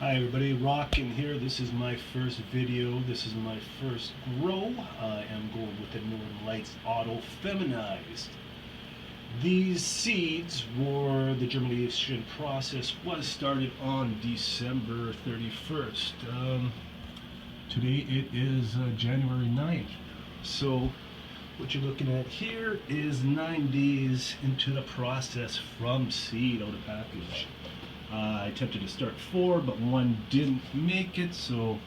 Hi everybody, Rockin here. This is my first video. This is my first grow. I am going with the Northern Lights Auto Feminized. These seeds were, the germination process was started on December 31st. Today it is January 9th. So what you're looking at here is 9 days into the process from seed out of package. I attempted to start 4, but 1 didn't make it, so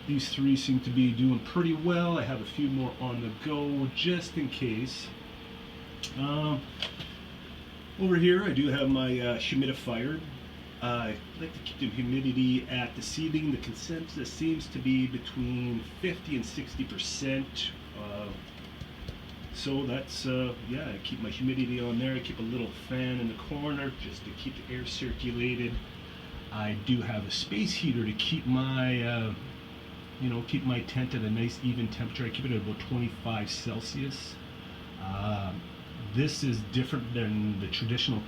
these 3 seem to be doing pretty well. I have a few more on the go just in case. Over here I do have my humidifier. I like to keep the humidity at the seeding. The consensus seems to be between 50 and 60%. So that's, yeah, I keep my humidity on there. I keep a little fan in the corner just to keep the air circulated. I do have a space heater to keep my, keep my tent at a nice even temperature. I keep it at about 25 Celsius. This is different than the traditional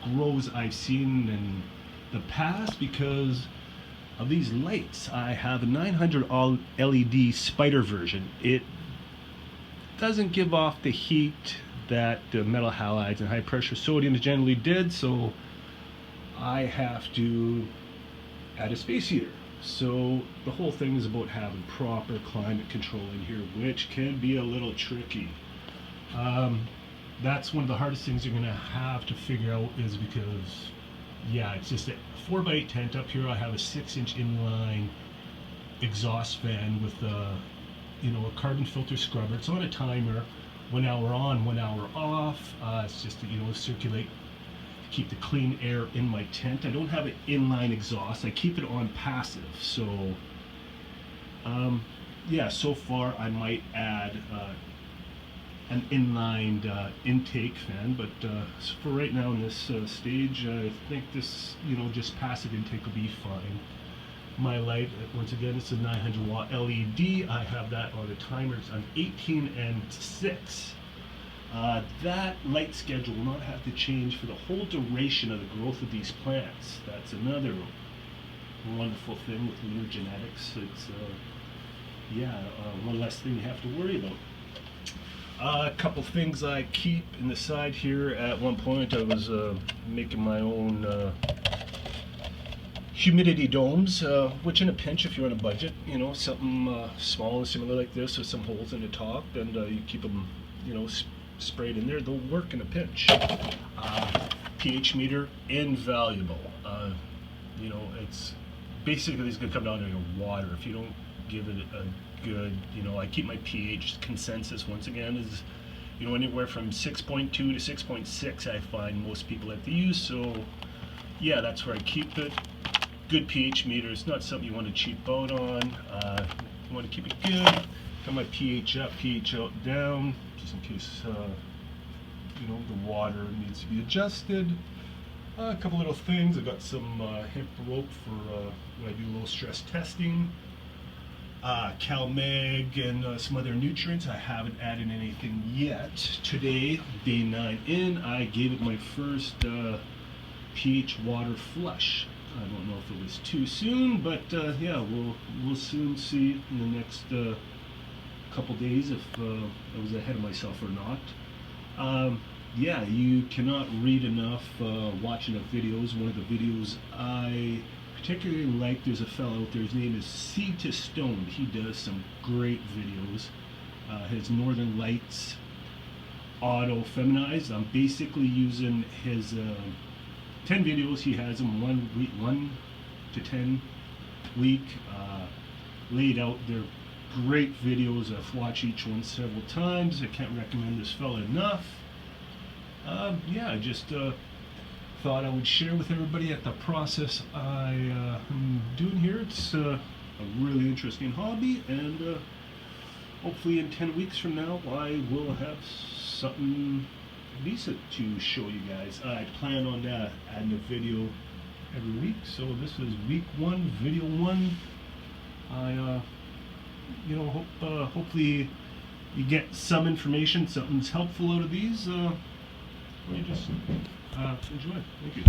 grows I've seen in the past because of these lights. I have a 900 LED spider version. It doesn't give off the heat that the metal halides and high pressure sodium generally did, so I have to add a space heater. So the whole thing is about having proper climate control in here, which can be a little tricky. That's one of the hardest things you're going to have to figure out, is because, yeah, it's just a 4x8 tent. Up here I have a 6-inch inline exhaust fan with a a carbon filter scrubber. It's on a timer, 1 hour on, 1 hour off. It's just to, circulate, keep the clean air in my tent. I don't have an inline exhaust. I keep it on passive. So, yeah, so far I might add an inline intake fan, but for right now in this stage, I think this, just passive intake will be fine. My light, once again, it's a 900 watt LED. I have that on a timer. It's on 18 and 6. That light schedule will not have to change for the whole duration of the growth of these plants. That's another wonderful thing with Lunar Genetics. It's, one less thing you have to worry about. A couple things I keep in the side here. At one point I was making my own humidity domes, which in a pinch, if you're on a budget, something small and similar like this with some holes in the top, and you keep them, sprayed in there, they'll work in a pinch. pH meter, invaluable. It's basically, it's going to come down to your water. If you don't give it a good, I keep my pH consensus, once again, is, anywhere from 6.2 to 6.6, I find most people like to use. So yeah, that's where I keep it. Good pH meter. It's not something you want to cheap out on. You want to keep it good. Got my pH up, pH out, down, just in case the water needs to be adjusted. A couple little things. I got some hemp rope for when I do low stress testing. CalMag and some other nutrients. I haven't added anything yet. Today, day 9 in, I gave it my first pH water flush. I don't know if it was too soon, but yeah, we'll soon see in the next couple days if I was ahead of myself or not. Yeah, you cannot read enough watching the videos. One of the videos I particularly like, there's a fellow out there, his name is Seed to Stone. He does some great videos. His Northern Lights Auto Feminized. I'm basically using his 10 videos. He has them 1 to 10 week, laid out. They're great videos. I've watched each one several times. I can't recommend this fella enough. Yeah, I just thought I would share with everybody at the process I'm doing here. It's a really interesting hobby, and hopefully in 10 weeks from now I will have something decent to show you guys. I plan on adding a video every week, so this is week 1, video 1. I hopefully you get some information, something's helpful out of these. You just enjoy. Thank you.